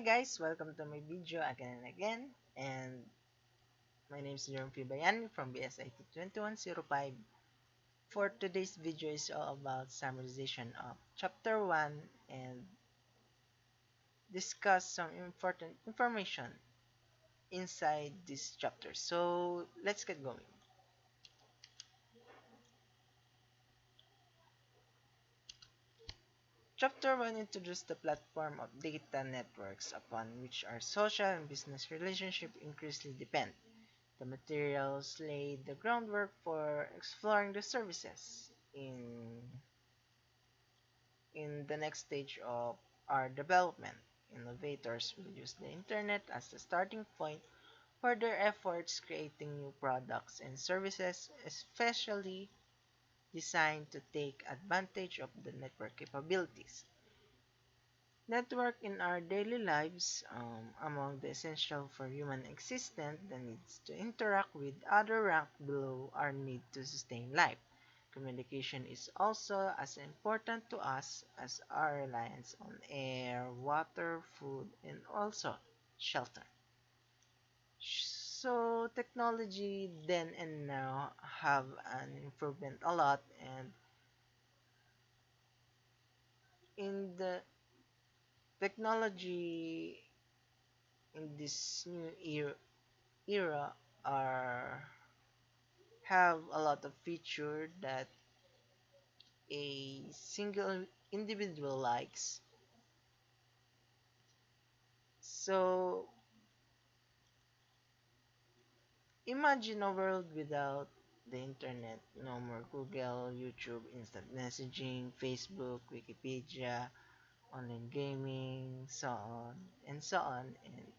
guys, welcome to my video again and again. And my name is Jerome Bayani from BSIT 2105. For today's video is all about summarization of Chapter 1 and discuss some important information inside this chapter. So let's get going. Chapter 1 introduced the platform of data networks upon which our social and business relationships increasingly depend. The materials laid the groundwork for exploring the services in the next stage of our development. Innovators will use the internet as the starting point for their efforts creating new products and services, especially designed to take advantage of the network capabilities. Network in our daily lives, among the essential for human existence, the needs to interact with other rank below our need to sustain life. Communication is also as important to us as our reliance on air, water, food, and also shelter. So technology then and now have an improvement a lot, and in the technology in this new era are have a lot of feature that a single individual likes. So imagine a world without the internet. No more Google, YouTube, instant messaging, Facebook, Wikipedia, online gaming, so on and so on, and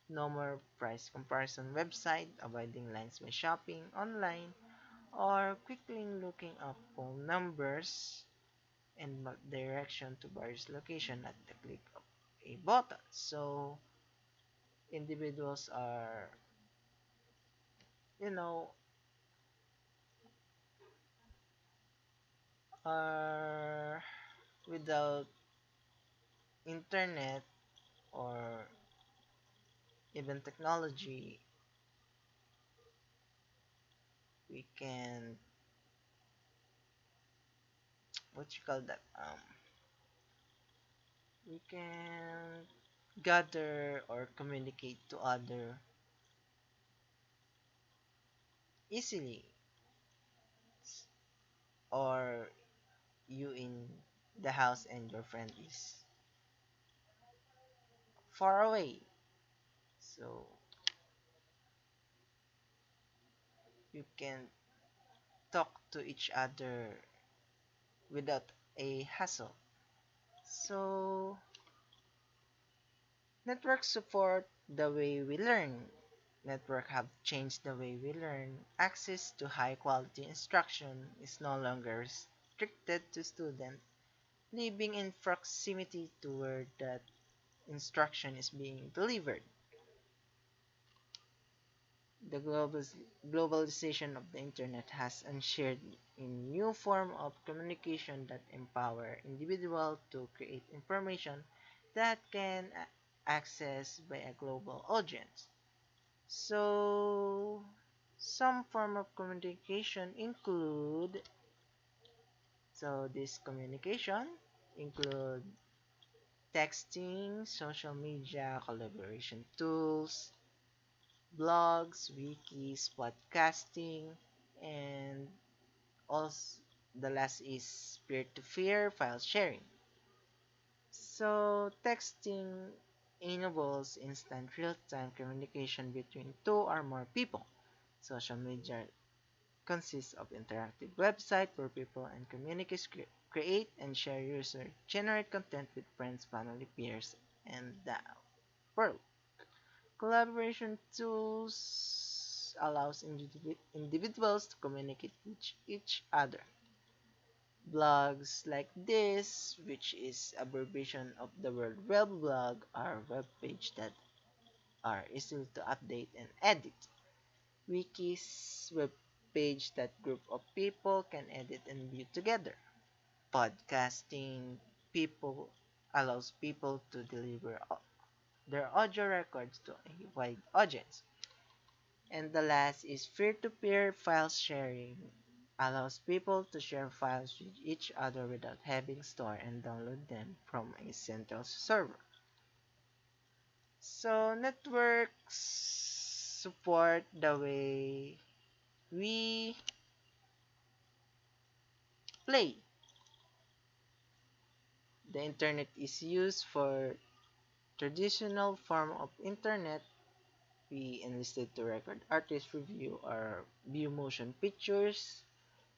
no more price comparison website, avoiding lines by shopping online, or quickly looking up phone numbers and map direction to various locations at the click of a button. So individuals are, you know, are without internet or even technology, we can, what you call that, we can gather or communicate to other easily, or you in the house and your friend is far away, so you can talk to each other without a hassle. So networks support the way we learn. Network have changed the way we learn. Access to high quality instruction is no longer restricted to students living in proximity to where that instruction is being delivered. The globalization of the internet has ushered in new form of communication that empower individuals to create information that can access by a global audience. So, some form of communication include, so this communication include texting, social media, collaboration tools, blogs, wikis, podcasting, and also the last is peer-to-peer file sharing. So texting enables instant real-time communication between two or more people. Social media consists of interactive website where people and communities create and share user-generated content with friends, family, peers, and the world. Collaboration tools allows individuals to communicate with each other. Blogs like this, which is abbreviation of the word web blog, are web pages that are easy to update and edit. Wikis, web page that group of people can edit and view together. Podcasting, people allows people to deliver their audio records to a wide audience. And the last is peer-to-peer file sharing. Allows people to share files with each other without having store and download them from a central server. So networks support the way we play. The internet is used for traditional form of internet. We enlisted to record artist review or view motion pictures,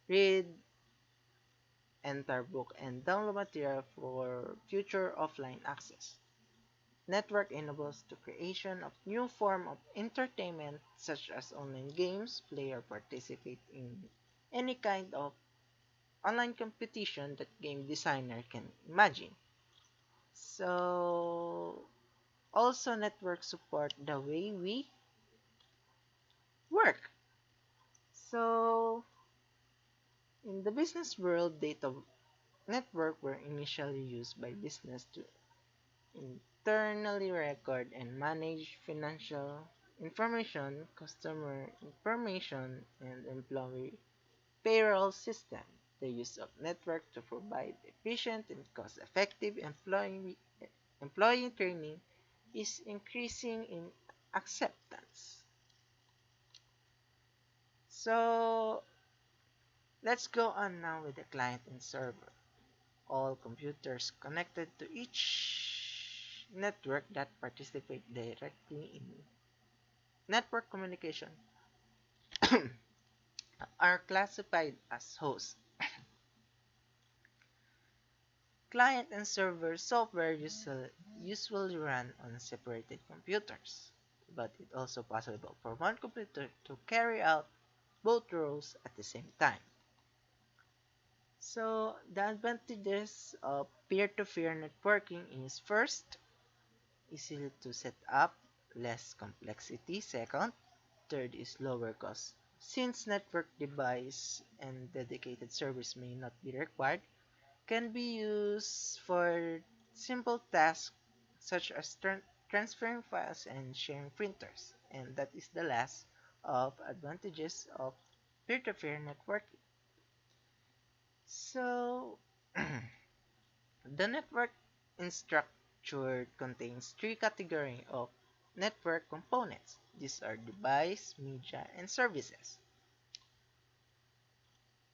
read entire book, and download material for future offline access. Network enables the creation of new form of entertainment such as online games, play or participate in any kind of online competition that game designer can imagine. So also network support the way we work. So in the business world, data network were initially used by business to internally record and manage financial information, customer information, and employee payroll system. The use of network to provide efficient and cost-effective employee training is increasing in acceptance. So let's go on now with the client and server. All computers connected to each network that participate directly in network communication are classified as hosts. Client and server software usually run on separated computers, but it's also possible for one computer to carry out both roles at the same time. So the advantages of peer-to-peer networking is first, easy to set up, less complexity. Second, third is lower cost. Since network device and dedicated service may not be required, can be used for simple tasks such as transferring files and sharing printers. And that is the last of advantages of peer-to-peer networking. So, the network structure contains three categories of network components. These are device, media, and services.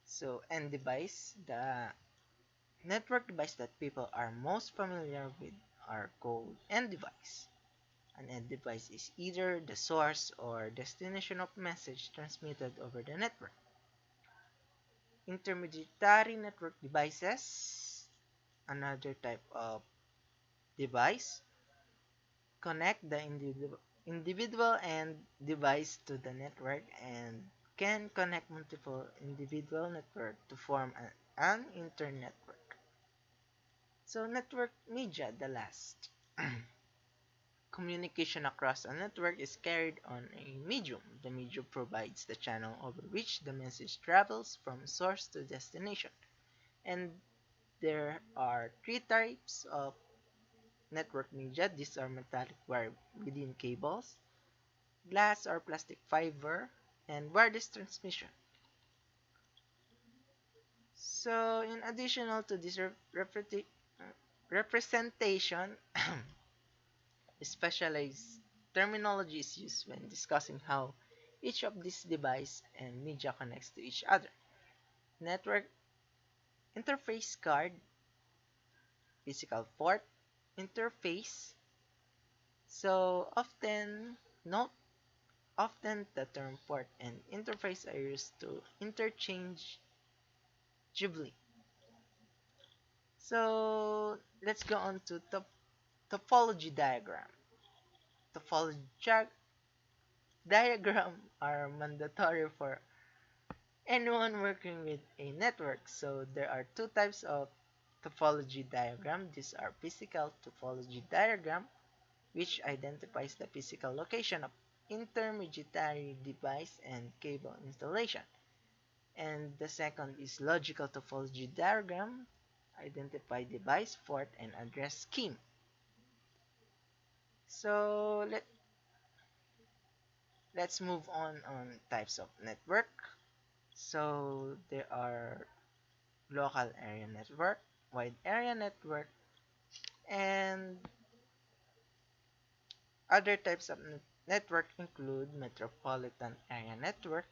So, end device, the network device that people are most familiar with are called end device. An end device is either the source or destination of message transmitted over the network. Intermediary network devices, another type of device, connect the individual and device to the network and can connect multiple individual network to form an internetwork. So network media, the last. Communication across a network is carried on a medium. The medium provides the channel over which the message travels from source to destination. And there are three types of network media. These are metallic wire within cables, glass or plastic fiber, and wireless transmission. So, in additional to this representation, specialized terminology is used when discussing how each of these devices and media connects to each other. Network interface card, physical port, interface. So note often the term port and interface are used to interchangeably. So let's go on to topology diagram. Topology diagram are mandatory for anyone working with a network. So there are two types of topology diagram. These are physical topology diagram, which identifies the physical location of intermediary device and cable installation. And the second is logical topology diagram. identify device, port, and address scheme. So let's move on types of network. So there are local area network, wide area network, and other types of network include metropolitan area network,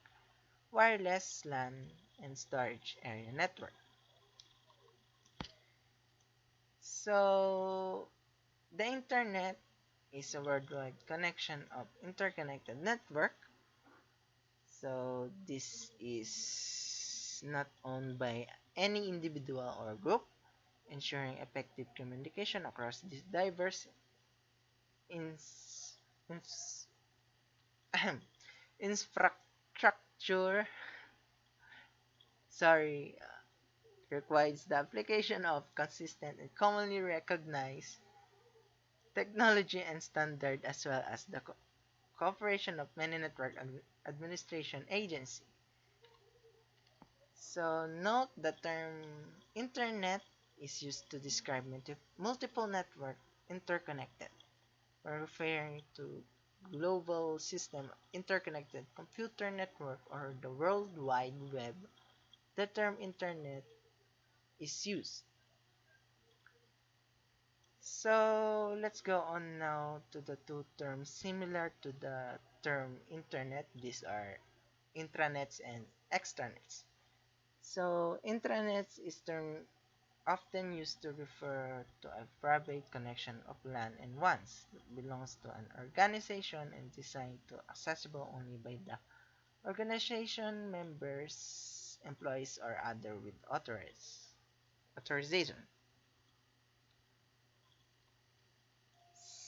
wireless LAN, and storage area network. So the internet is a worldwide connection of interconnected network. So this is not owned by any individual or group, ensuring effective communication across these diverse ins, ins, infrastructure. Sorry, requires the application of consistent and commonly recognized technology and standard, as well as the cooperation of many network administration agencies. So note the term internet is used to describe multiple network interconnected. We're referring to global system interconnected computer network or the World Wide Web. The term internet is used. So let's go on now to the two terms similar to the term internet. These are intranets and extranets. So intranets is term often used to refer to a private connection of LAN and WANs that belongs to an organization and designed to accessible only by the organization members, employees, or other with authorization.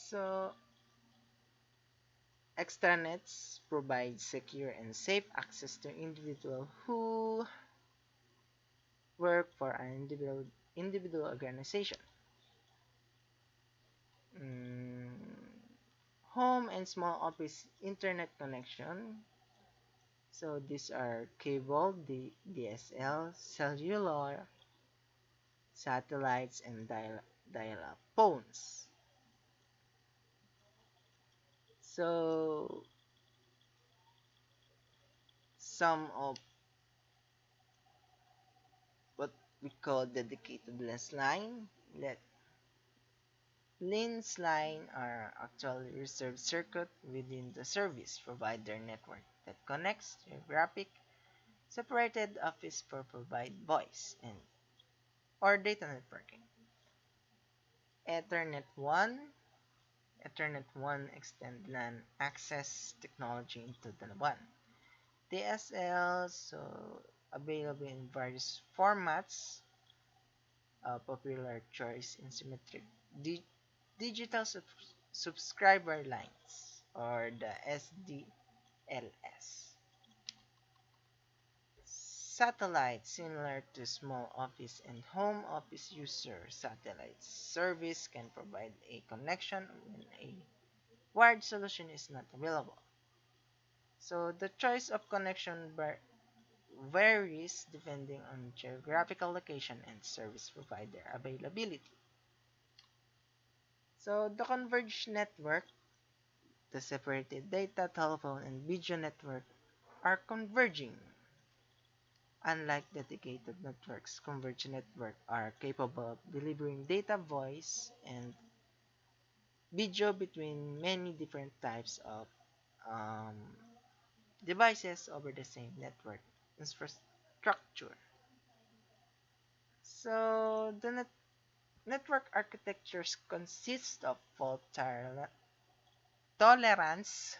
So extranets provide secure and safe access to individuals who work for an individual organization. Mm, home and small office internet connection. So these are cable, DSL, cellular, satellites, and dial-up phones. So some of what we call dedicated lens line, let lens line are actually reserved circuit within the service provider network that connects geographic separated office for provide voice and or data networking. Ethernet 1 Ethernet 1 extend LAN access technology into the WAN. DSL, so available in various formats, popular choice in symmetric di- digital subscriber lines or the SDLS. Satellite, similar to small office and home office user satellite service, can provide a connection when a wired solution is not available. So the choice of connection varies depending on geographical location and service provider availability. So the converged network, the separated data, telephone, and video network are converging. Unlike dedicated networks, converged networks are capable of delivering data, voice, and video between many different types of um, devices over the same network infrastructure. So the network architectures consist of fault tolerance,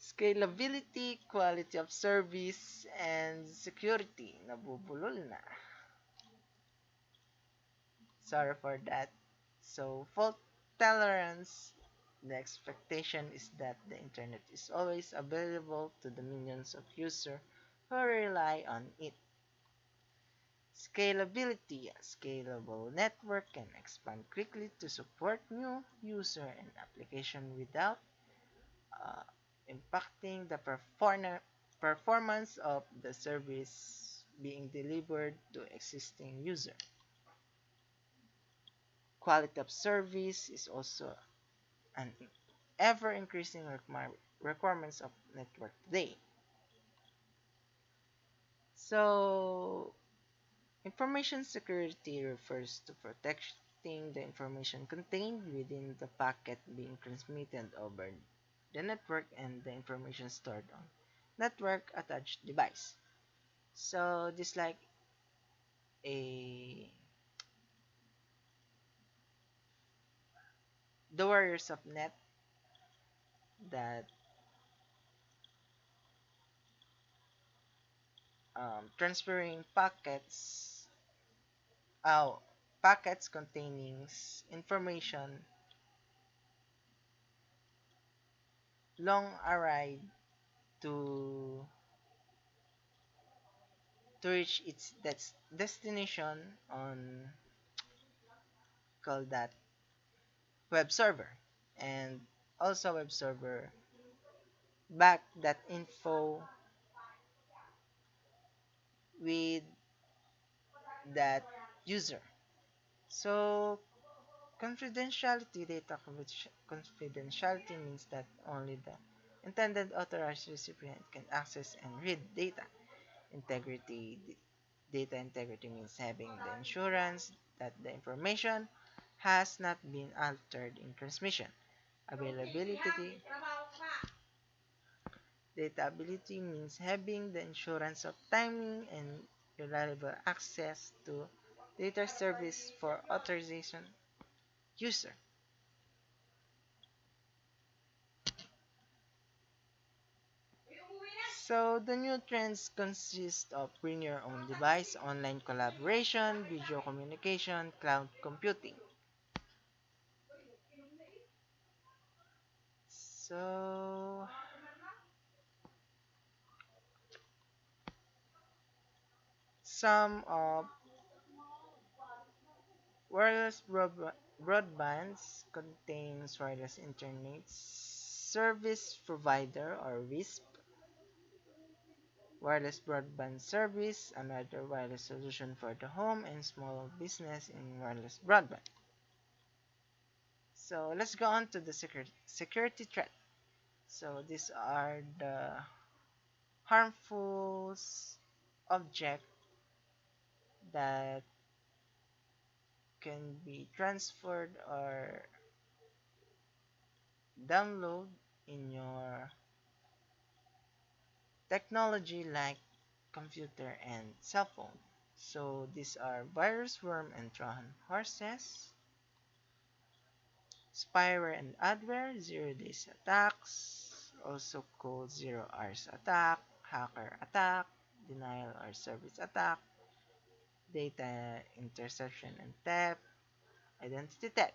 scalability, quality of service, and security. Nabubulol na. Sorry for that. So fault tolerance, the expectation is that the internet is always available to the millions of users who rely on it. Scalability, a scalable network can expand quickly to support new user and application without uh, impacting the performance of the service being delivered to existing user. Quality of service is also an ever increasing requirements of network today. So, information security refers to protecting the information contained within the packet being transmitted over the network and the information stored on network attached device. So, this like a the warriors of net that transferring uh, packets containing information long array to reach its destination on call that web server, and also web server back that info with that user. So confidentiality confidentiality means that only the intended authorized recipient can access and read data. Integrity data integrity means having the insurance that the information has not been altered in transmission. Availability Dataability means having the insurance of timing and reliable access to data service for authorization user. So the new trends consist of bring your own device, online collaboration, video communication, cloud computing. So some of wireless broadbands contains wireless internet service provider or WISP. Wireless broadband service, another wireless solution for the home and small business in wireless broadband. So let's go on to the security threat. So these are the harmful object that can be transferred or download in your technology like computer and cell phone. So these are virus, worm, and Trojan horses, spyware and adware, 0 days attacks, also called 0 hours attack, hacker attack, denial or service attack, data interception and theft, identity theft.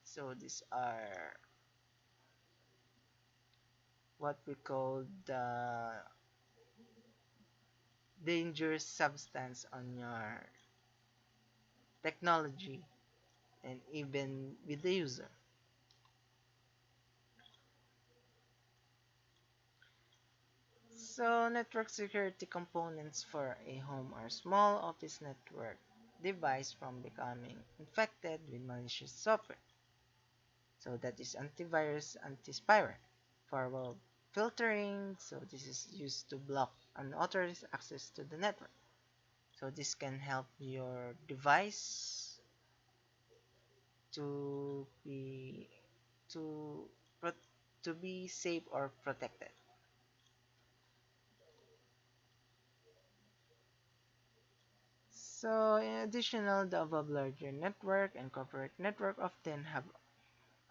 So these are what we call the dangerous substance on your technology and even with the user. So network security components for a home or small office network device from becoming infected with malicious software. So that is antivirus, anti-spyware. Firewall filtering, so this is used to block unauthorized access to the network. So this can help your device to be to to be safe or protected. So in additional, the above larger network and corporate network often have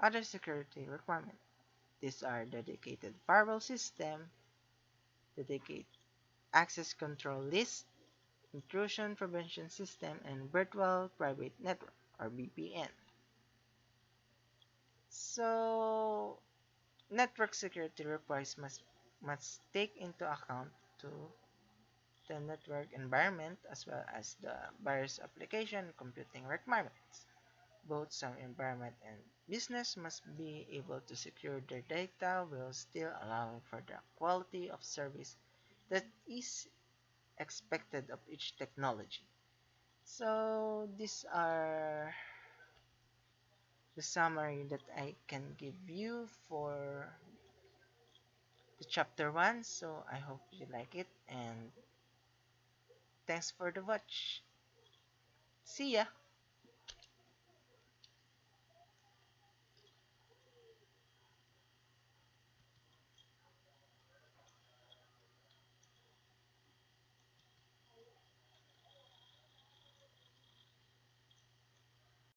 other security requirements. These are dedicated firewall system, dedicated access control list, intrusion prevention system, and virtual private network or VPN. So network security requires must take into account to the network environment as well as the various application computing requirements. Both some environment and business must be able to secure their data while still allowing for the quality of service that is expected of each technology. So these are the summary that I can give you for the chapter 1. So I hope you like it and thanks for the watch. See ya.